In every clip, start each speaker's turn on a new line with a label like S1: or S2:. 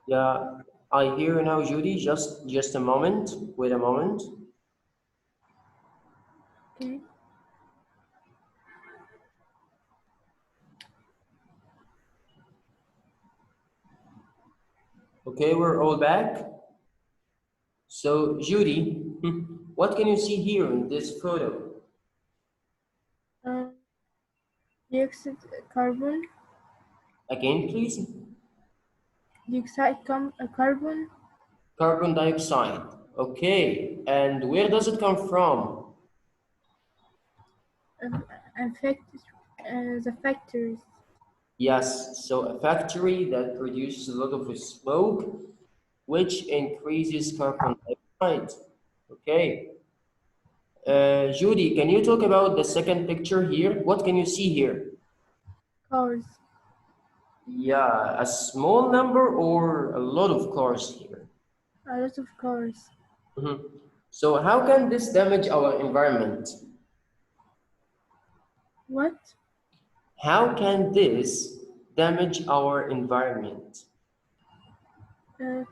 S1: Yeah, I hear you now, Judy. Just a moment. Wait a moment.
S2: Okay.
S1: Okay, we're all back. So, Judy, what can you see here in this photo?
S2: Dioxide carbon,
S1: Again, please.
S2: carbon,
S1: Carbon dioxide. Okay, and where does it come from?
S2: affect the factories.
S1: Yes, so a factory that produces a lot of smoke, which increases carbon dioxide. Okay. Judy, can you talk about the second picture here? What can you see here?
S2: Cars,
S1: Yeah, a small number or a lot of cars here?
S2: a lot of cars.
S1: Mhm. So how can this damage our environment?
S2: What?
S1: How can this damage our environment?
S2: Uh,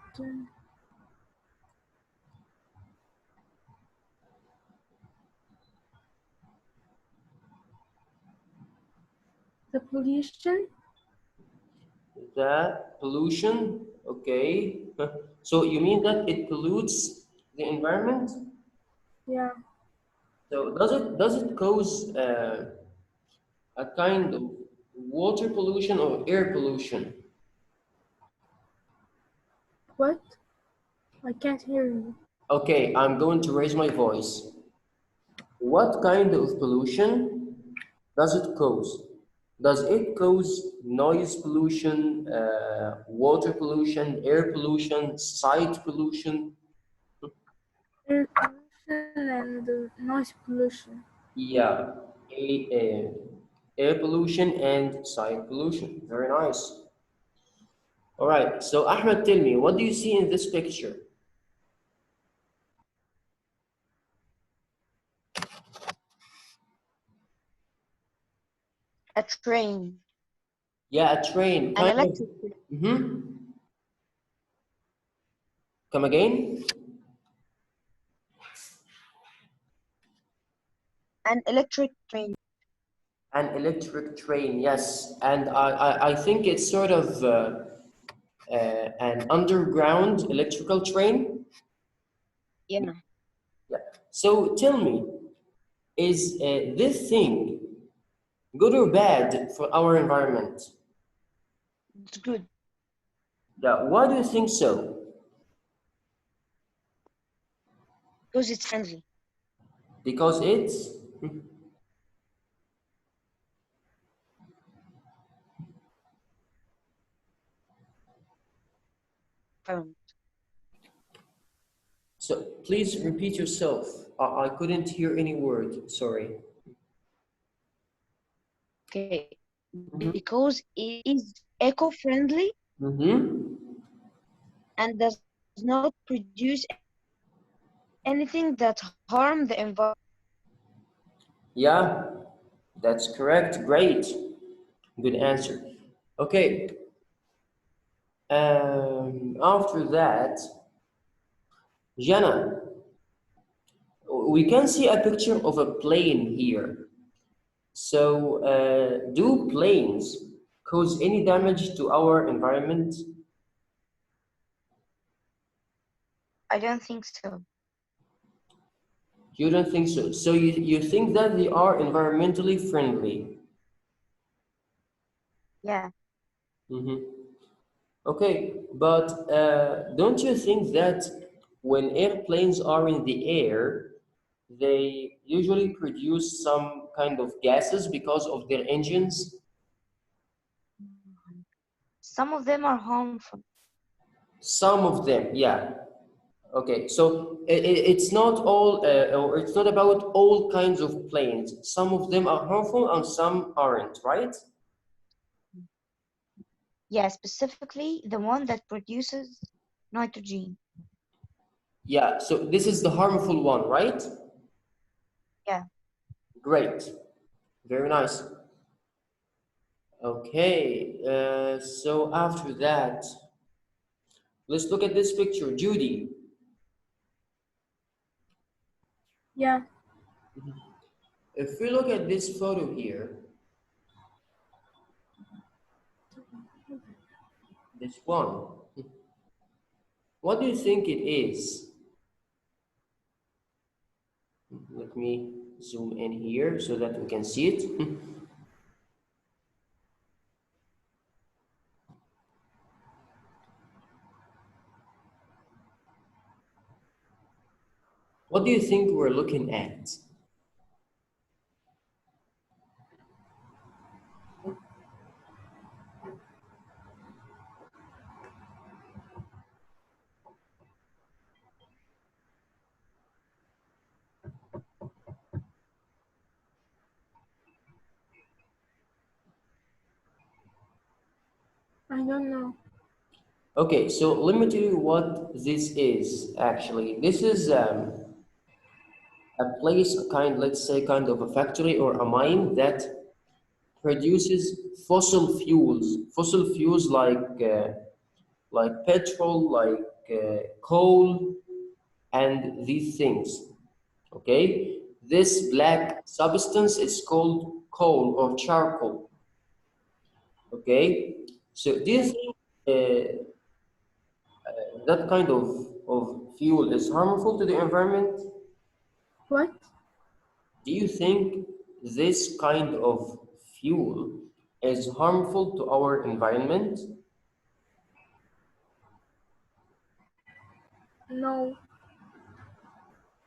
S2: the pollution?
S1: The pollution, okay. So you mean that it pollutes the environment?
S2: Yeah.
S1: So does it cause a kind of water pollution or air pollution?
S2: What? I can't hear you.
S1: Okay, I'm going to raise my voice. What kind of pollution does it cause? Does it cause noise pollution, water pollution, air pollution, sight pollution?
S2: Air pollution and noise pollution.
S1: Yeah, air pollution and sight pollution. Very nice. All right, so Ahmed, tell me, what do you see in this picture?
S3: A train,
S1: Yeah, a train,
S3: an
S1: kind of.
S3: electric train,
S1: Come again?
S3: an electric train.
S1: An electric train, yes. And I think it's sort of an underground electrical train.
S3: Yeah,
S1: Yeah. So tell me, is this thing good or bad for our environment?
S3: it's good
S1: Yeah. Why do you think so?
S3: because it's friendly.
S1: Because it's
S3: Environment.
S1: so. Please repeat yourself. I couldn't hear any word. Sorry.
S3: Okay, because it is eco-friendly
S1: Mm-hmm.
S3: and does not produce anything that harm the environment.
S1: Yeah, that's correct. Great. Good answer. Okay. After that, Jana, we can see a picture of a plane here. So, do planes cause any damage to our environment?
S3: I don't think so.
S1: You don't think so? So you think that they are environmentally friendly?
S3: Yeah,
S1: Mm-hmm. Okay, but don't you think that when airplanes are in the air, they usually produce some kind of gases because of their engines?
S3: some of them are harmful.
S1: Some of them, yeah. Okay, so it's not all, or it's not about all kinds of planes. Some of them are harmful and some aren't, right?
S3: Yeah, specifically the one that produces nitrogen.
S1: Yeah, so this is the harmful one, right?
S3: Yeah,
S1: Great, very nice. Okay, so after that, let's look at this picture. Judy,
S2: Yeah.
S1: if we look at this photo here, this one, what do you think it is? Let me zoom in here so that we can see it. What do you think we're looking at?
S2: I don't know.
S1: Okay, so let me tell you what this is actually. This is a place, let's say, kind of a factory or a mine that produces fossil fuels like petrol, like coal, and these things. Okay, this black substance is called coal or charcoal. Okay, so do you think that kind of fuel is harmful to the environment?
S2: What?
S1: Do you think this kind of fuel is harmful to our environment?
S2: No.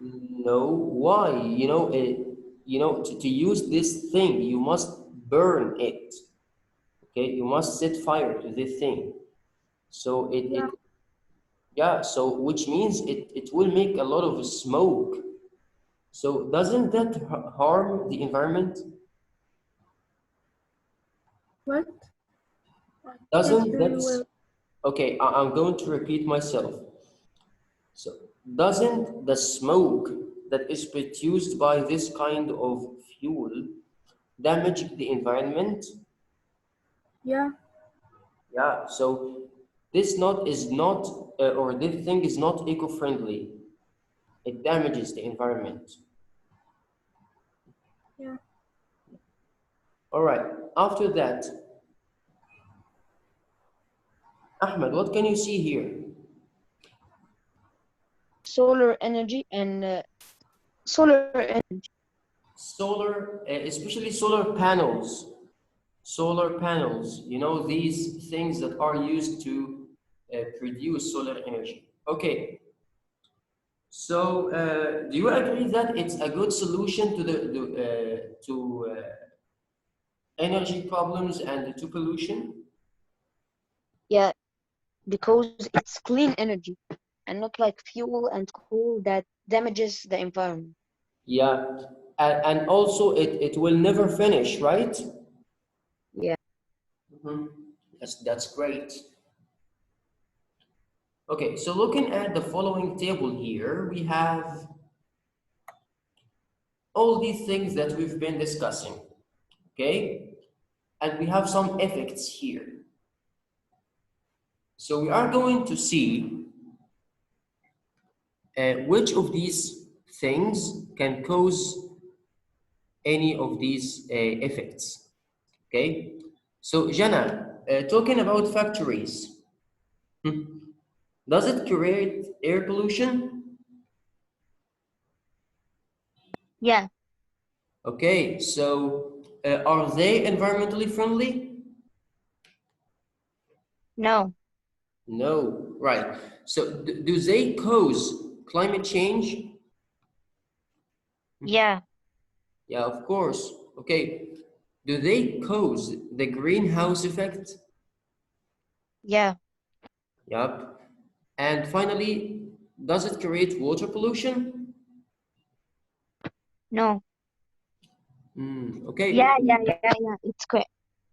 S1: No. Why? To use this thing, you must burn it. Okay, you must set fire to this thing. So
S2: Yeah.
S1: yeah, so which means it will make a lot of smoke. So doesn't that harm the environment?
S2: What? I can't
S1: Doesn't
S2: hear
S1: that,
S2: you well.
S1: okay, I'm going to repeat myself. So doesn't the smoke that is produced by this kind of fuel damage the environment?
S2: Yeah.
S1: Yeah, so this not is not or this thing is not eco-friendly. It damages the environment.
S2: Yeah.
S1: All right. After that, Ahmed, what can you see here?
S3: Solar energy and solar energy.
S1: Solar, especially solar panels. Solar panels, these things that are used to produce solar energy. Okay, so do you agree that it's a good solution to energy problems and to pollution?
S3: Yeah, because it's clean energy and not like fuel and coal that damages the environment.
S1: Yeah, and also it will never finish, right?
S3: Yeah.
S1: Mhm. That's great. Okay, so looking at the following table here, we have all these things that we've been discussing, okay? And we have some effects here. So we are going to see which of these things can cause any of these effects, okay? So Jana, talking about factories, does it create air pollution?
S3: Yeah.
S1: Okay, so are they environmentally friendly?
S3: No.
S1: No, right. So do they cause climate change?
S3: Yeah.
S1: Yeah, of course. Okay. Do they cause the greenhouse effect?
S3: Yeah.
S1: Yup. And finally, does it create water pollution?
S3: No.
S1: Okay.
S3: Yeah. It's quite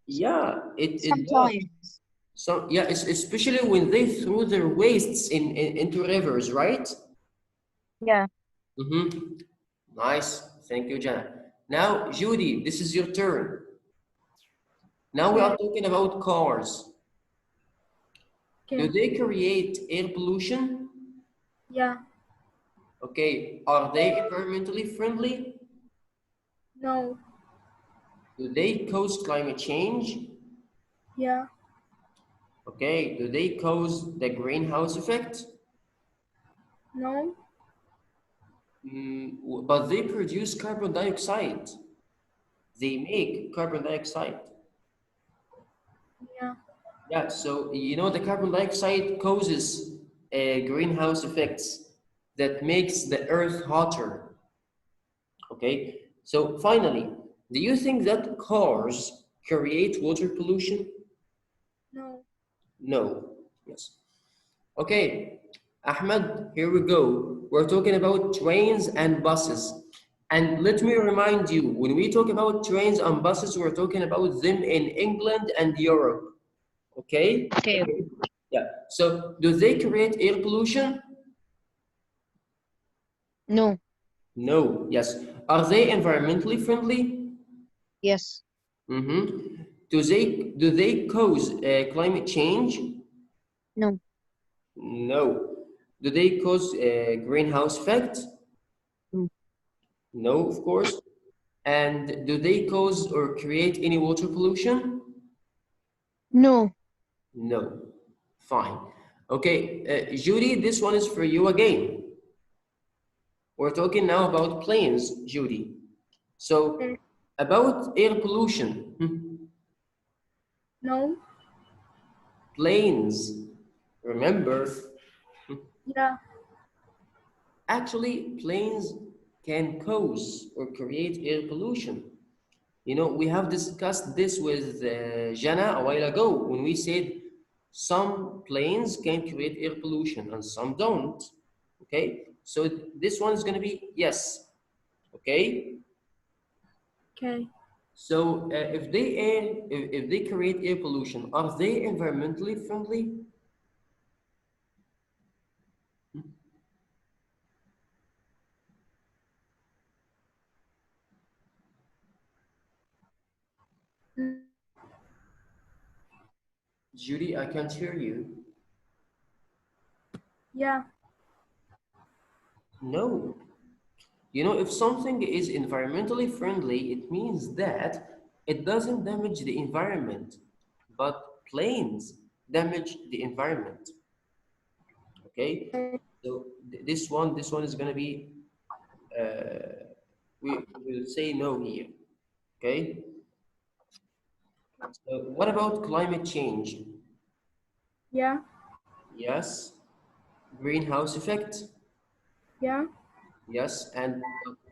S1: Yeah, it does.
S3: sometimes.
S1: So yeah, especially when they throw their wastes into rivers, right?
S3: Yeah.
S1: Mm-hmm. Nice. Thank you, Jana. Now, Judy, this is your turn. Now we are
S2: Okay.
S1: talking about cars. Do
S2: Okay.
S1: they create air pollution?
S2: Yeah.
S1: Okay, are they environmentally friendly?
S2: No.
S1: Do they cause climate change?
S2: Yeah.
S1: Okay, do they cause the greenhouse effect?
S2: No.
S1: But they produce carbon dioxide. They make carbon dioxide.
S2: Yeah.
S1: Yeah, so you know the carbon dioxide causes greenhouse effects that makes the earth hotter. Okay, so finally, do you think that cars create water pollution?
S2: No.
S1: No. Yes. Okay, Ahmed, here we go. We're talking about trains and buses. And let me remind you, when we talk about trains and buses, we're talking about them in England and Europe. Okay?
S3: Okay.
S1: Yeah. So, do they create air pollution?
S3: No.
S1: No. Yes. Are they environmentally friendly?
S3: Yes.
S1: Mm-hmm. Do they cause climate change?
S3: No.
S1: No. Do they cause greenhouse effect?
S3: Mm.
S1: No, of course. And do they cause or create any water pollution?
S3: No.
S1: No. Fine. Okay, Judy, this one is for you again. We're talking now about planes, Judy. So,
S2: Okay.
S1: about air pollution,
S2: No.
S1: planes, remember,
S2: Yeah.
S1: actually, planes can cause or create air pollution. You know, we have discussed this with Jana a while ago when we said some planes can create air pollution and some don't. Okay, so this one is going to be yes. Okay,
S2: Okay.
S1: so if they create air pollution, are they environmentally friendly? Judy, I can't hear you.
S2: Yeah.
S1: No. You know, if something is environmentally friendly, it means that it doesn't damage the environment, but planes damage the environment. Okay, so this one is gonna be we will say no here. Okay, so what about climate change?
S2: Yeah.
S1: Yes, greenhouse effect.
S2: Yeah.
S1: Yes, and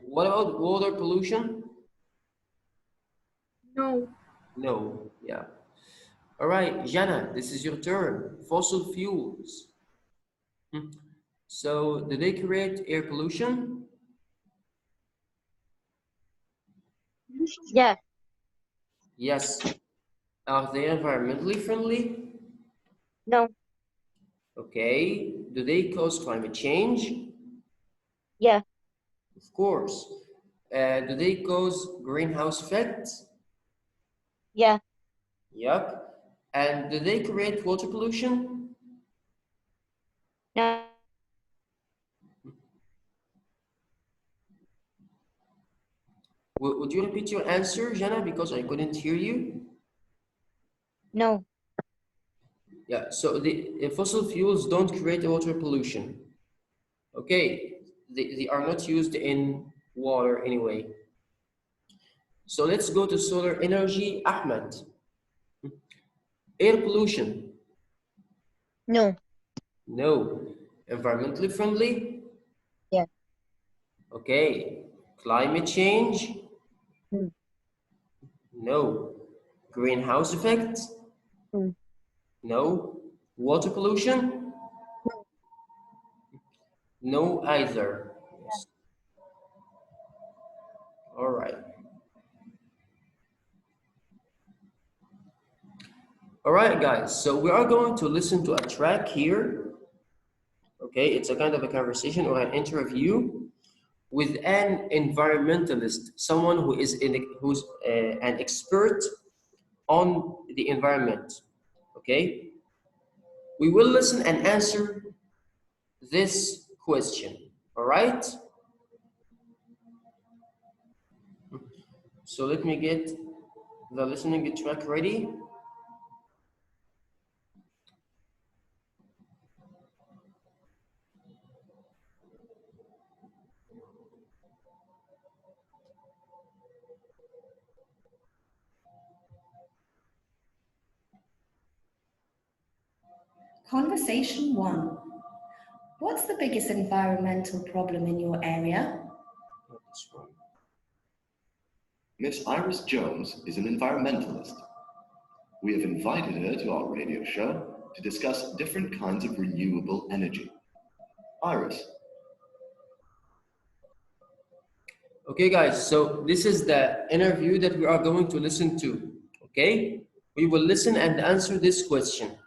S1: what about water pollution?
S2: No.
S1: No. Yeah. All right, Jana, this is your turn. Fossil fuels. Hmm. So, do they create air pollution?
S3: Yeah.
S1: Yes. Are they environmentally friendly?
S3: No.
S1: Okay. Do they cause climate change?
S3: Yeah.
S1: Of course. Do they cause greenhouse effects?
S3: Yeah.
S1: Yep. And do they create water pollution?
S3: No.
S1: Would you repeat your answer, Jana, because I couldn't hear you?
S3: No.
S1: Yeah, so the fossil fuels don't create water pollution. Okay, they are not used in water anyway. So let's go to solar energy. Ahmed, air pollution.
S3: No.
S1: No. Environmentally friendly?
S3: Yeah.
S1: Okay. Climate change?
S3: Mm.
S1: No. Greenhouse effect?
S3: Mm.
S1: No. Water pollution? No either. Yes. All right. All right, guys. So we are going to listen to a track here. Okay, it's a kind of a conversation or an interview with an environmentalist, someone who's an expert on the environment. Okay? We will listen and answer this question. All right? So let me get the listening track ready.
S4: Conversation 1. What's the biggest environmental problem in your area?
S5: Miss Iris Jones is an environmentalist. We have invited her to our radio show to discuss different kinds of renewable energy. Iris.
S1: Okay, guys, so this is the interview that we are going to listen to. Okay? We will listen and answer this question.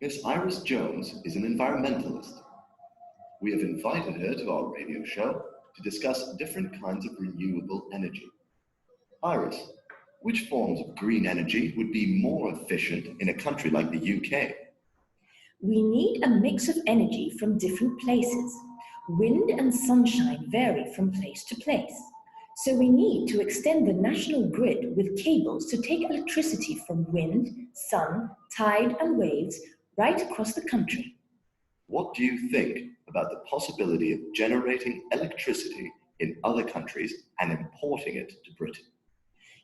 S5: Miss Iris Jones is an environmentalist. We have invited her to our radio show to discuss different kinds of renewable energy. Iris, which forms of green energy would be more efficient in a country like the UK?
S4: We need a mix of energy from different places. Wind and sunshine vary from place to place. So we need to extend the national grid with cables to take electricity from wind, sun, tide and waves right across the country.
S5: What do you think about the possibility of generating electricity in other countries and importing it to Britain?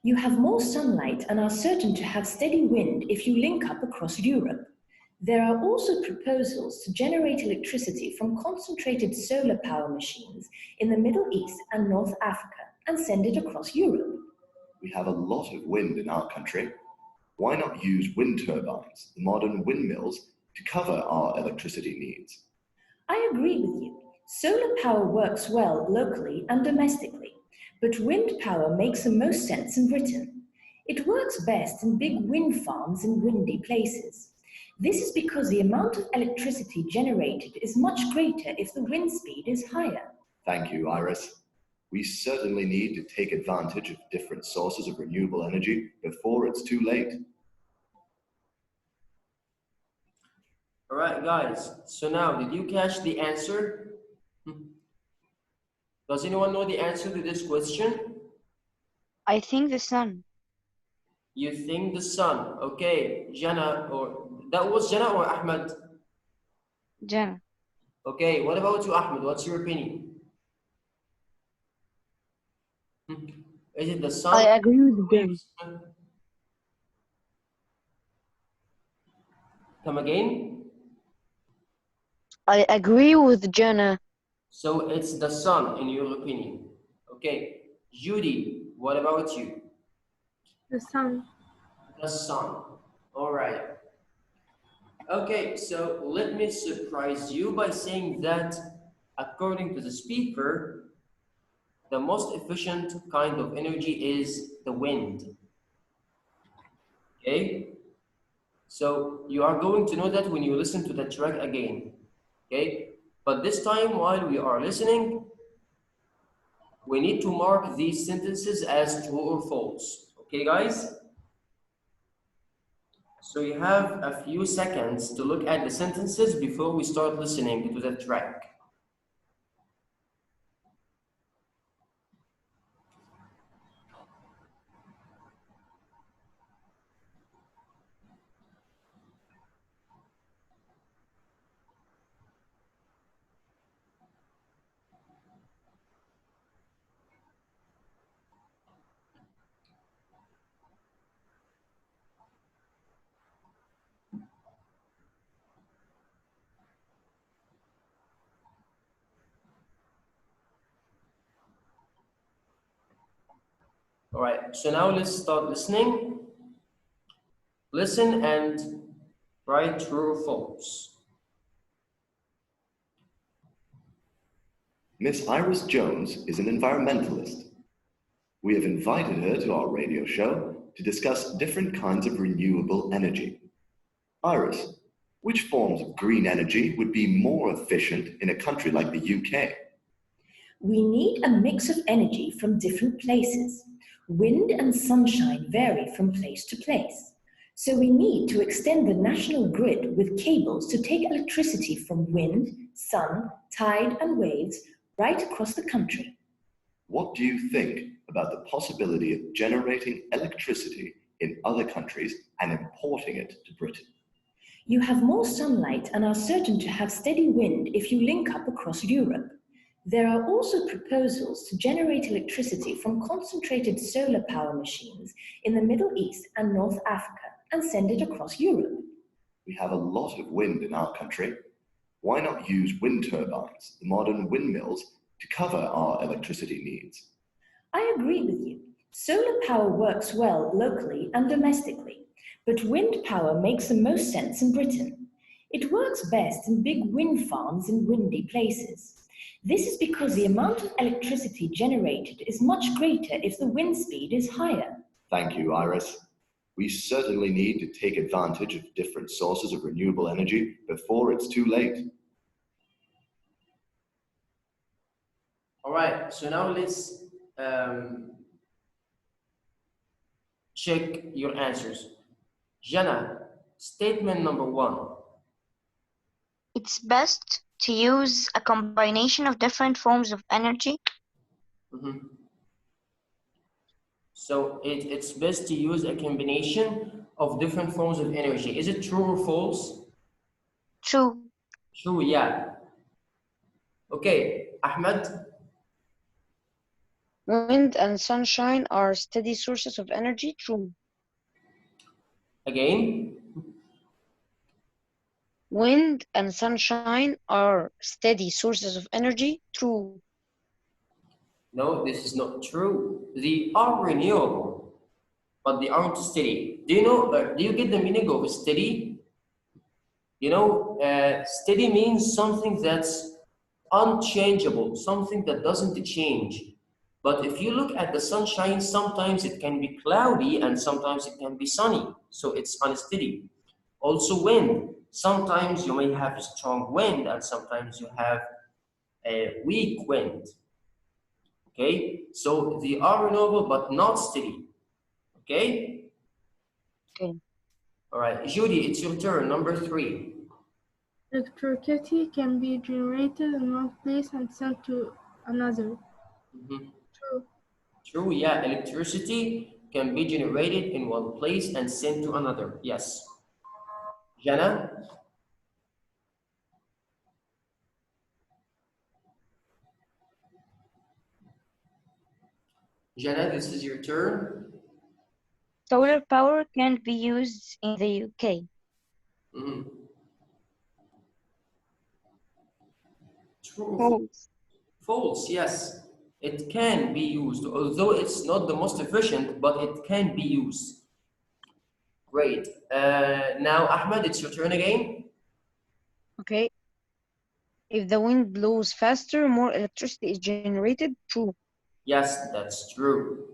S4: You have more sunlight and are certain to have steady wind if you link up across Europe. There are also proposals to generate electricity from concentrated solar power machines in the Middle East and North Africa and send it across Europe.
S5: We have a lot of wind in our country. Why not use wind turbines, the modern windmills, to cover our electricity needs?
S4: I agree with you. Solar power works well locally and domestically, but wind power makes the most sense in Britain. It works best in big wind farms in windy places. This is because the amount of electricity generated is much greater if the wind speed is higher.
S5: Thank you, Iris. We certainly need to take advantage of different sources of renewable energy before it's too late.
S1: All right, guys. So now, did you catch the answer? Does anyone know the answer to this question?
S3: I think the sun.
S1: You think the sun. Okay, Jana, or that was Jana or Ahmed?
S3: Jana.
S1: Okay, what about you, Ahmed? What's your opinion? Is it the sun?
S2: I agree with them.
S1: Come again?
S3: I agree with Jana.
S1: So it's the sun, in your opinion. Okay, Judy, what about you?
S2: The sun.
S1: The sun. All right. Okay, so let me surprise you by saying that according to the speaker, the most efficient kind of energy is the wind. Okay? So you are going to know that when you listen to the track again. Okay? But this time while we are listening, we need to mark these sentences as true or false. Okay, guys? So you have a few seconds to look at the sentences before we start listening to the track. All right, so now let's start listening. Listen and write true or false.
S5: Miss Iris Jones is an environmentalist. We have invited her to our radio show to discuss different kinds of renewable energy. Iris, Which forms of green energy would be more efficient in a country like the UK?
S4: We need a mix of energy from different places. Wind and sunshine vary from place to place. So we need to extend the national grid with cables to take electricity from wind, sun, tide and waves right across the country.
S5: What do you think about the possibility of generating electricity in other countries and importing it to Britain?
S4: You have more sunlight and are certain to have steady wind if you link up across Europe. There are also proposals to generate electricity from concentrated solar power machines in the Middle East and North Africa and send it across Europe.
S5: We have a lot of wind in our country. Why not use wind turbines, the modern windmills, to cover our electricity needs?
S4: I agree with you. Solar power works well locally and domestically, but wind power makes the most sense in Britain. It works best in big wind farms in windy places. This is because the amount of electricity generated is much greater if the wind speed is higher.
S5: Thank you, Iris. We certainly need to take advantage of different sources of renewable energy before it's too late.
S1: All right, so now let's check your answers. Jana, statement number 1.
S3: It's best to use a combination of different forms of energy.
S1: So it's best to use a combination of different forms of energy. Is it true or false?
S3: True.
S1: True, yeah. Okay, Ahmed.
S3: Wind and sunshine are steady sources of energy. True.
S1: Again.
S3: Wind and sunshine are steady sources of energy. True.
S1: No, this is not true. They are renewable, but they aren't steady. Do you know, do you get the meaning of steady? You know, steady means something that's unchangeable, something that doesn't change. But if you look at the sunshine, sometimes it can be cloudy and sometimes it can be sunny. So it's unsteady. Also wind. Sometimes you may have a strong wind and sometimes you have a weak wind. Okay, so they are renewable but not steady. Okay?
S3: Okay.
S1: All right, Judy, it's your turn, number 3.
S2: Electricity can be generated in one place and sent to another. True.
S1: True, yeah, electricity can be generated in one place and sent to another. Yes. Jana? Jana, this is your turn.
S3: Solar power can't be used in the UK.
S1: True.
S3: False.
S1: False, yes. It can be used, although it's not the most efficient, but it can be used. Great. Now, Ahmed, it's your turn again.
S3: Okay. If the wind blows faster, more electricity is generated. True.
S1: Yes, that's true.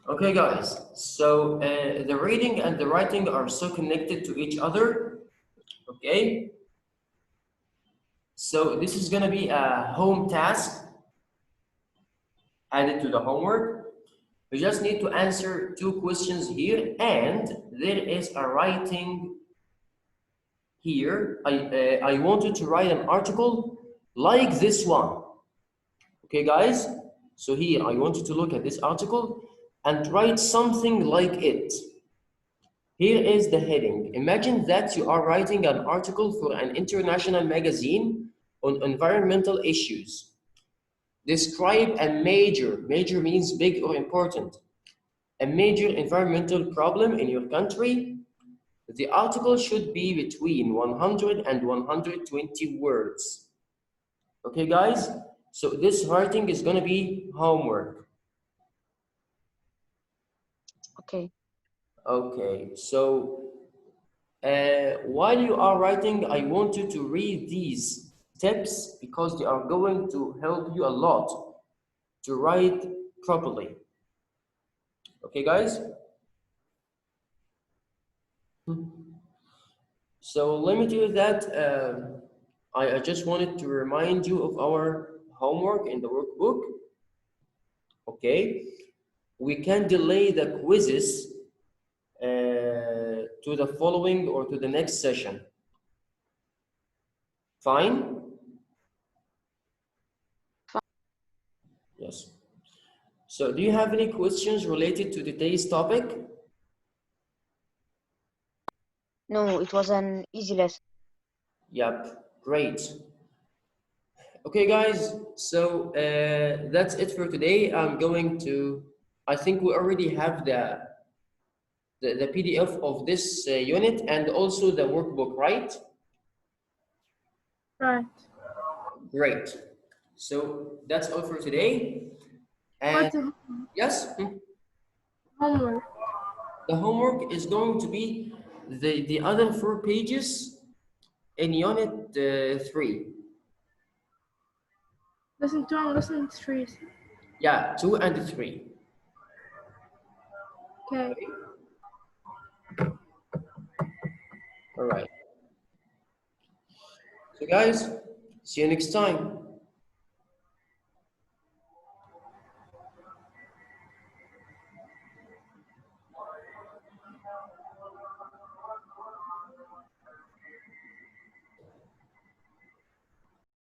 S1: Okay, guys, so the reading and the writing are so connected to each other, okay? So this is gonna be a home task added to the homework. We just need to answer 2 questions here, and there is a writing here. I wanted to write an article like this one, okay, guys? So here, I want you to look at this article and write something like it. Here is the heading. Imagine that you are writing an article for an international magazine on environmental issues. Describe a major means big or important, a major environmental problem in your country. The article should be between 100 and 120 words. Okay, guys? So this writing is going to be homework.
S3: Okay.
S1: Okay, so while you are writing, I want you to read these tips because they are going to help you a lot to write properly. Okay, guys? So let me do that. I just wanted to remind you of our homework in the workbook. Okay, we can delay the quizzes to the following or to the next session. Fine? Yes. So do you have any questions related to today's topic?
S3: No, it was an easy lesson.
S1: Yep, great. Okay, guys, so that's it for today. I think we already have the PDF of this unit and also the workbook, right?
S2: Right.
S1: Great. So that's all for today. And
S2: What's the
S1: yes,
S2: homework?
S1: the homework is going to be the other 4 pages in unit 3.
S2: Lesson 2 and lesson 3.
S1: Yeah, 2 and 3.
S2: Okay.
S1: All right. So guys, see you next time.